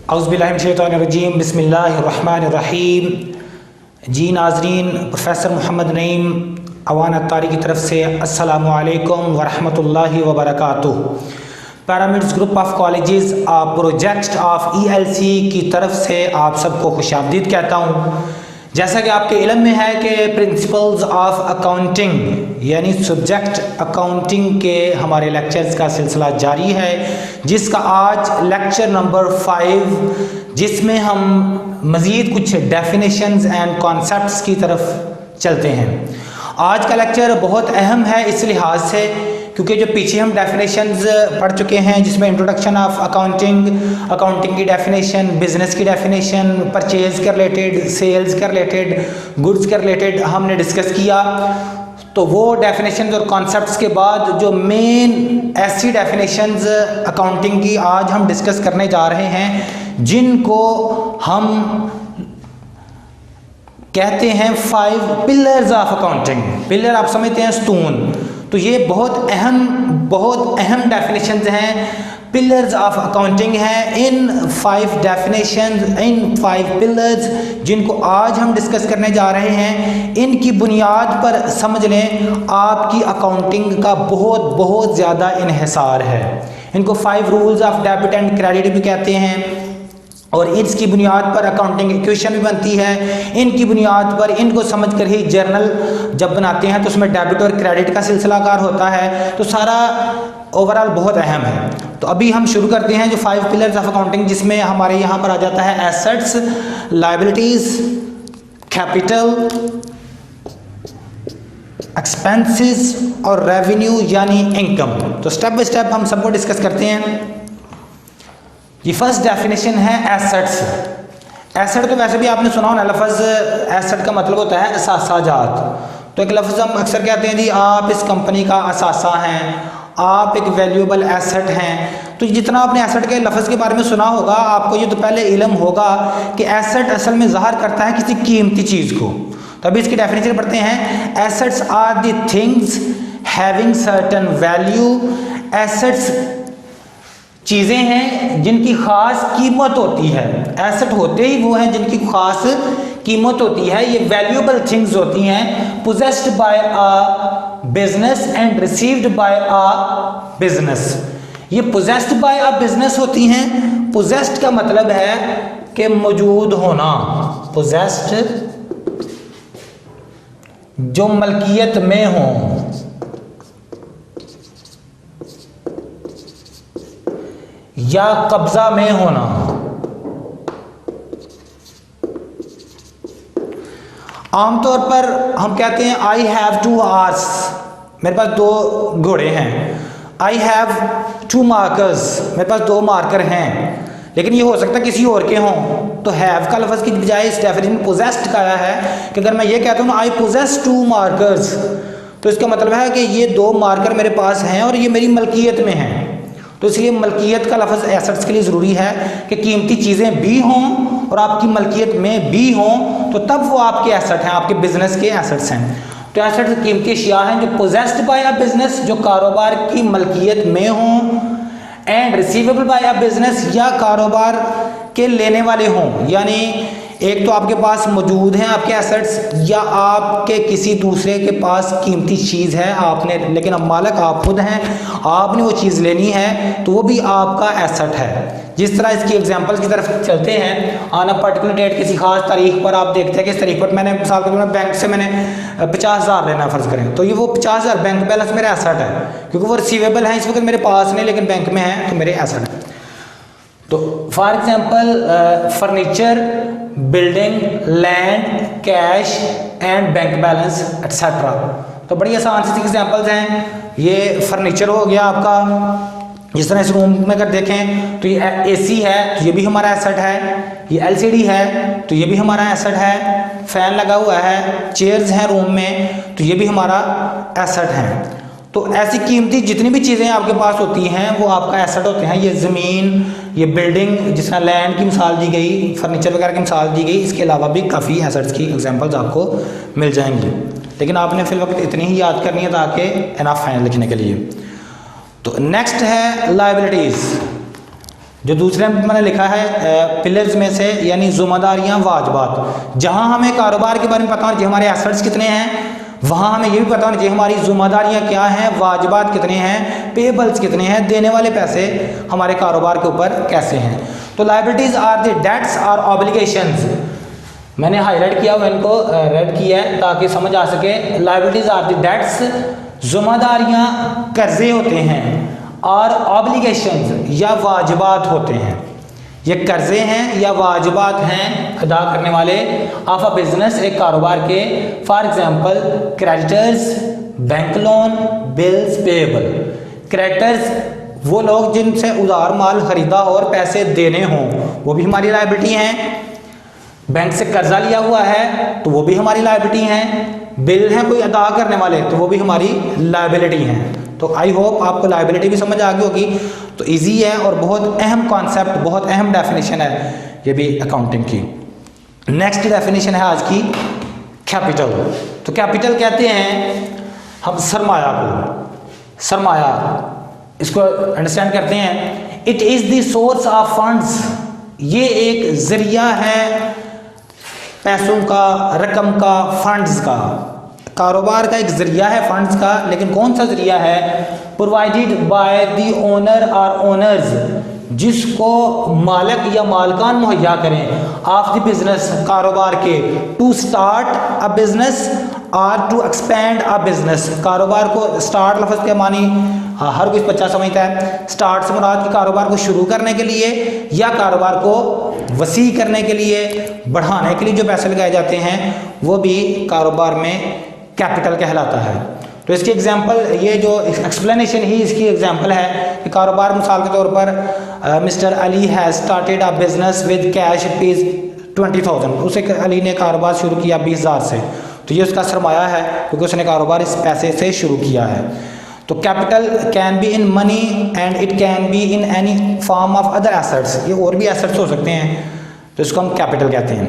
औज़ुबिल्लाहिमिनश्शैतानिर्रजीम बिस्मिल्लाहिर्रहमानिर्रहीम। जी नाज़रीन, प्रोफेसर मोहम्मद नईम अवान अत्तारी की तरफ से अस्सलामु अलैकुम वरहमतुल्लाहि वबरकातुहू। Pyramids group of colleges project of ELC की तरफ से आप सबको खुशामदीद कहता हूँ। जैसा कि आपके इल्म में है कि प्रिंसिपल्स ऑफ अकाउंटिंग यानी सब्जेक्ट अकाउंटिंग के हमारे लेक्चर्स का सिलसिला जारी है, जिसका आज लेक्चर नंबर 5, जिसमें हम मज़ीद कुछ डेफिनेशंस एंड कॉन्सेप्ट्स की तरफ चलते हैं। आज का लेक्चर बहुत अहम है इस लिहाज से क्योंकि जो पीछे हम डेफिनेशंस पढ़ चुके हैं, जिसमें इंट्रोडक्शन ऑफ अकाउंटिंग, अकाउंटिंग की डेफिनेशन, बिजनेस की डेफिनेशन, परचेज के रिलेटेड, सेल्स के रिलेटेड, गुड्स के रिलेटेड हमने डिस्कस किया। तो वो डेफिनेशंस और कॉन्सेप्ट्स के बाद जो मेन ऐसी डेफिनेशंस अकाउंटिंग की आज हम डिस्कस करने जा रहे हैं, जिनको हम कहते हैं 5 पिलर्स ऑफ अकाउंटिंग। पिलर आप समझते हैं स्तून, तो ये बहुत अहम डेफिनेशंस हैं, पिलर्स ऑफ अकाउंटिंग हैं। इन 5 डेफिनेशंस, इन 5 पिलर्स जिनको आज हम डिस्कस करने जा रहे हैं, इनकी बुनियाद पर समझ लें आपकी अकाउंटिंग का बहुत ज़्यादा इन्हिसार है। इनको 5 rules of debit and credit भी कहते हैं और इसकी बुनियाद पर अकाउंटिंग इक्वेशन भी बनती है। इनकी बुनियाद पर इनको समझकर ही जर्नल जब बनाते हैं तो उसमें डेबिट और क्रेडिट का सिलसिलाकार होता है। तो सारा ओवरऑल बहुत अहम है। तो अभी हम शुरू करते हैं जो 5 पिलर्स ऑफ अकाउंटिंग, जिसमें हमारे यहाँ पर आ जाता है एसेट्स, लायबिलिटीज, कैपिटल, एक्सपेंसेस और रेवेन्यू यानी इनकम। तो स्टेप बाय स्टेप हम सबको डिस्कस करते हैं। ये फर्स्ट डेफिनेशन है एसेट्स। एसेट तो वैसे भी आपने सुना होना, लफ्ज़ एसेट का मतलब होता है असासा जात। तो एक लफ्ज़ हम अक्सर कहते हैं जी आप इस कंपनी का असासा हैं, आप एक वैल्यूएबल एसेट हैं। तो जितना आपने एसेट के लफ्ज़ के बारे में सुना होगा, आपको ये तो पहले इल्म होगा कि एसेट असल में ज़ाहिर करता है किसी कीमती चीज़ को। तो अभी इसकी डेफिनेशन पढ़ते हैं। Assets are the things having certain value. Assets चीज़ें हैं जिनकी ख़ास कीमत होती है। एसेट होते ही वो हैं जिनकी ख़ास कीमत होती है। ये वैल्यूएबल थिंग्स होती हैं, possessed by a business and received by a business. ये पोजेस्ड बाय अ बिजनेस होती हैं। पोजेस्ड का मतलब है कि मौजूद होना। पोजेस्ड जो मलकियत में हो, या कब्जा में होना। आमतौर पर हम कहते हैं आई हैव 2 हॉर्स, मेरे पास 2 घोड़े हैं। आई हैव 2 मार्कर्स, मेरे पास 2 मार्कर हैं। लेकिन ये हो सकता है किसी और के हों। तो हैव का लफ्ज़ की बजाय इस डेफिनेशन में पोजेस्ड का आया है कि अगर मैं ये कहता हूँ ना आई पोजेस 2 मार्कर्स, तो इसका मतलब है कि ये 2 मार्कर मेरे पास हैं और ये मेरी मलकियत में हैं। तो इसलिए मलकियत का लफ्ज़ एसेट्स के लिए ज़रूरी है कि कीमती चीज़ें भी हों और आपकी मलकियत में भी हों, तो तब वो आपके एसेट हैं, आपके बिजनेस के एसेट्स हैं। तो एसेट्स कीमती अशिया हैं जो पोजेस्ड बाय अ बिजनेस, जो कारोबार की मलकियत में हों, and receivable by a business, या कारोबार के लेने वाले हों। यानी एक तो आपके पास मौजूद हैं आपके एसेट्स, या आपके किसी दूसरे के पास कीमती चीज़ है आपने, लेकिन अब मालिक आप खुद हैं, आपने वो चीज़ लेनी है तो वो भी आपका एसेट है। जिस तरह इसकी एग्जांपल की तरफ चलते हैं, ऑन अ पर्टिकुलर डेट, किसी खास तारीख पर आप देखते हैं कि इस तारीख पर मैंने मिसाल के तौर पर बैंक से मैंने 50,000 लेना फ़र्ज़ करें, तो ये वो 50,000 बैंक बैलेंस मेरा एसेट है, क्योंकि वो रिसीवेबल है इस वक्त मेरे पास नहीं लेकिन बैंक में है, तो मेरे एसेट है। तो for example furniture, building, land, cash and bank balance etcetera. तो बड़ी आसान सी एग्जांपल्स हैं। ये फर्नीचर हो गया आपका, जिस तरह इस रूम में अगर देखें तो ये AC है तो ये भी हमारा एसेट है, ये LCD है तो ये भी हमारा एसेट है, फैन लगा हुआ है, चेयर्स हैं रूम में तो ये भी हमारा एसेट है। तो ऐसी कीमती जितनी भी चीज़ें आपके पास होती हैं वो आपका एसेट होते हैं। ये ज़मीन, ये बिल्डिंग, जिस तरह लैंड की मिसाल दी गई, फर्नीचर वगैरह की मिसाल दी गई, इसके अलावा भी काफ़ी एसेट्स की एग्जांपल्स आपको मिल जाएंगी, लेकिन आपने फिल वक्त इतनी ही याद करनी है ताकि इनफ है लिखने के लिए। तो नेक्स्ट है लायबिलिटीज़। जो दूसरे में मैंने लिखा है पिलर्स में से, यानी ज़िम्मेदारियाँ वाजबात, जहाँ हमें कारोबार के बारे में पता होना चाहिए हमारे एसेट्स कितने हैं, वहाँ हमें ये भी पता होना चाहिए हमारी ज़िम्मेदारियाँ क्या हैं, वाजबात कितने हैं, पेबल्स कितने हैं, देने वाले पैसे हमारे कारोबार के ऊपर कैसे हैं। तो liabilities are the debts or obligations, मैंने हाईलाइट किया हुआ इनको रेड किया है ताकि समझ आ सके। लायबिलिटीज़ आर द डेट्स, ज़िम्मेदारियाँ कर्जे होते हैं, और ऑब्लिगेशंस या वाजबात होते हैं, ये कर्जे हैं या वाजबात हैं अदा करने वाले ऑफ अ बिजनेस, एक कारोबार के। For example creditors, bank loan, bills payable. Creditors वो लोग जिनसे उधार माल खरीदा और पैसे देने हों, वो भी हमारी लायबिलिटी हैं। बैंक से कर्जा लिया हुआ है तो वो भी हमारी लायबिलिटी हैं। बिल हैं कोई अदा करने वाले तो वो भी हमारी लायबिलिटी हैं। तो आई होप आपको लायबिलिटी भी समझ आ गई होगी। तो इजी है और बहुत अहम कॉन्सेप्ट, बहुत अहम डेफिनेशन है ये भी अकाउंटिंग की। नेक्स्ट डेफिनेशन है आज की कैपिटल। तो कैपिटल कहते हैं हम सरमाया को, सरमाया इसको अंडरस्टैंड करते हैं। It is the source of funds, ये एक जरिया है पैसों का, रकम का, फंड्स का। कारोबार का एक जरिया है फंड्स का, लेकिन कौन सा जरिया है? प्रोवाइडेड बाय द ओनर और ओनर्स, जिसको मालिक या मालकान मुहैया करें ऑफ द बिजनेस, कारोबार के, टू स्टार्ट अ बिजनेस और टू एक्सपेंड अ बिजनेस। कारोबार को स्टार्ट लफ्ज़ के मानी हर कोई बच्चा समझता है। स्टार्ट से मुराद की कारोबार को शुरू करने के लिए या कारोबार को वसी करने के लिए, बढ़ाने के लिए जो पैसे लगाए जाते हैं वो भी कारोबार में कैपिटल कहलाता है। तो इसकी एग्जांपल, ये जो एक्सप्लेनेशन ही इसकी एग्जांपल है कि कारोबार मिसाल के तौर पर mister Ali has started a business with cash rupees 20,000, उसे अली ने कारोबार शुरू किया 20,000 से, तो ये उसका सरमाया है क्योंकि उसने कारोबार इस पैसे से शुरू किया है। तो capital can be in money and it can be in any form of other assets, ये और भी एसेट्स हो सकते हैं, तो इसको हम कैपिटल कहते हैं।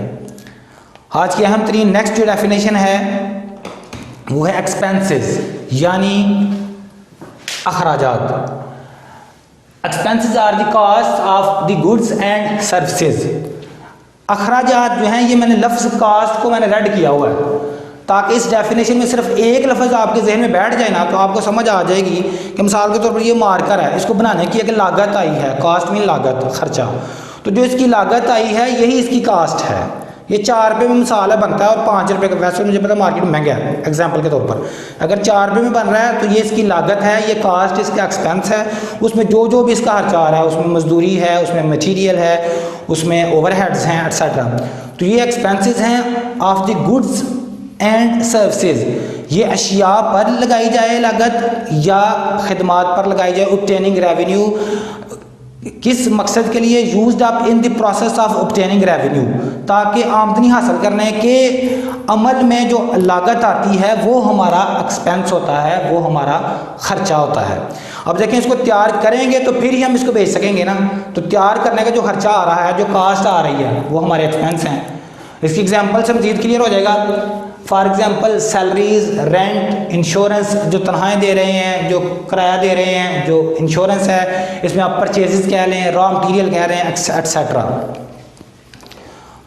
आज की अहम तरीन नेक्स्ट जो डेफिनेशन है वो है एक्सपेंसेस, यानी अखराजात। Expenses are the cost of the goods and services. अखराजात जो हैं, ये मैंने लफ्ज़ कास्ट को मैंने रेड किया हुआ है ताकि इस डेफिनेशन में सिर्फ एक लफ्ज़ आपके जहन में बैठ जाए ना तो आपको समझ आ जाएगी कि मिसाल के तौर पर ये मार्कर है, इसको बनाने की एक लागत आई है, कास्ट मीन लागत, खर्चा। तो जो इसकी लागत आई है यही इसकी कास्ट है। ये 4 रुपये में मसाला बनता है और 5 रुपये का, वैसे मुझे पता मार्केट में महंगा है, एग्जांपल के तौर पर अगर 4 रुपये में बन रहा है तो ये इसकी लागत है, ये कास्ट इसका एक्सपेंस है। उसमें जो जो भी इसका खर्चा आ रहा है, उसमें मजदूरी है, उसमें मटीरियल है, उसमें ओवरहेड्स हैं एटसेट्रा। तो ये एक्सपेंसेस हैं of the goods and services. ये अशिया पर लगाई जाए लागत या खिदमात पर लगाई जाए। ऑब्टेनिंग रेवेन्यू, किस मकसद के लिए? Used up in the process of obtaining revenue, ताकि आमदनी हासिल करने के अमल में जो लागत आती है वो हमारा एक्सपेंस होता है, वो हमारा खर्चा होता है। अब देखें, इसको तैयार करेंगे तो फिर ही हम इसको बेच सकेंगे ना। तो तैयार करने का जो खर्चा आ रहा है, जो कास्ट आ रही है, वो हमारे एक्सपेंस हैं। इसकी एग्जाम्पल से मजीद क्लियर हो जाएगा। For example salaries, rent, insurance, जो तनख्वाहें दे रहे हैं, जो किराया दे रहे हैं, जो इंश्योरेंस है, इसमें आप परचेजेस कह लें, रॉ मटीरियल कह रहे हैं, एटसेट्रा।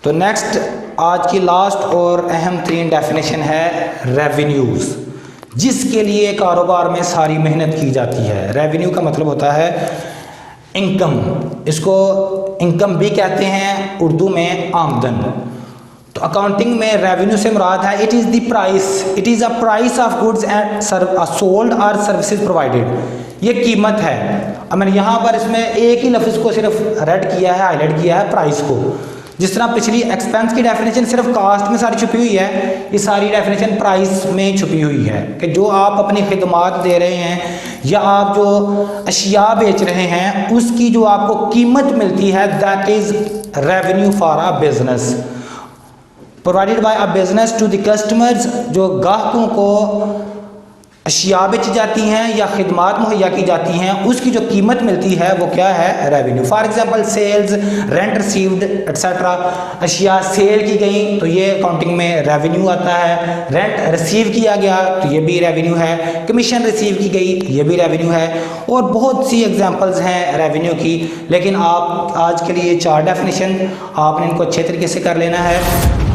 तो नेक्स्ट आज की लास्ट और अहम तरीन डेफिनेशन है रेवेन्यूज़, जिसके लिए कारोबार में सारी मेहनत की जाती है। रेवेन्यू का मतलब होता है इनकम, इसको इनकम भी कहते हैं उर्दू में आमदन। तो अकाउंटिंग में रेवेन्यू से मुराद है it is the price, it is a price of goods and sold और सर्विसेज प्रोवाइडेड, ये कीमत है। अब मैंने यहाँ पर इसमें एक ही लफ्ज़ को सिर्फ रेड किया है, हाईलाइट किया है, प्राइस को। जिस तरह पिछली एक्सपेंस की डेफिनेशन सिर्फ कास्ट में सारी छुपी हुई है, ये सारी डेफिनेशन प्राइस में छुपी हुई है कि जो आप अपनी खिदमात दे रहे हैं या आप जो अशिया बेच रहे हैं उसकी जो आपको कीमत मिलती है, that is revenue for a business provided by a business to the customers, जो ग्राहकों को अशिया बेची जाती हैं या खिदमात मुहैया की जाती हैं, उसकी जो कीमत मिलती है वो क्या है? Revenue. For example sales, rent received etcetera. अशिया सेल की गई तो ये अकाउंटिंग में रेवेन्यू आता है। रेंट रिसीव किया गया तो ये भी रेवेन्यू है। कमीशन रिसीव की गई ये भी रेवेन्यू है। और बहुत सी एग्जांपल्स हैं रेवेन्यू की, लेकिन आप आज के लिए 4 डेफिनेशन आपने इनको अच्छे तरीके से कर लेना है।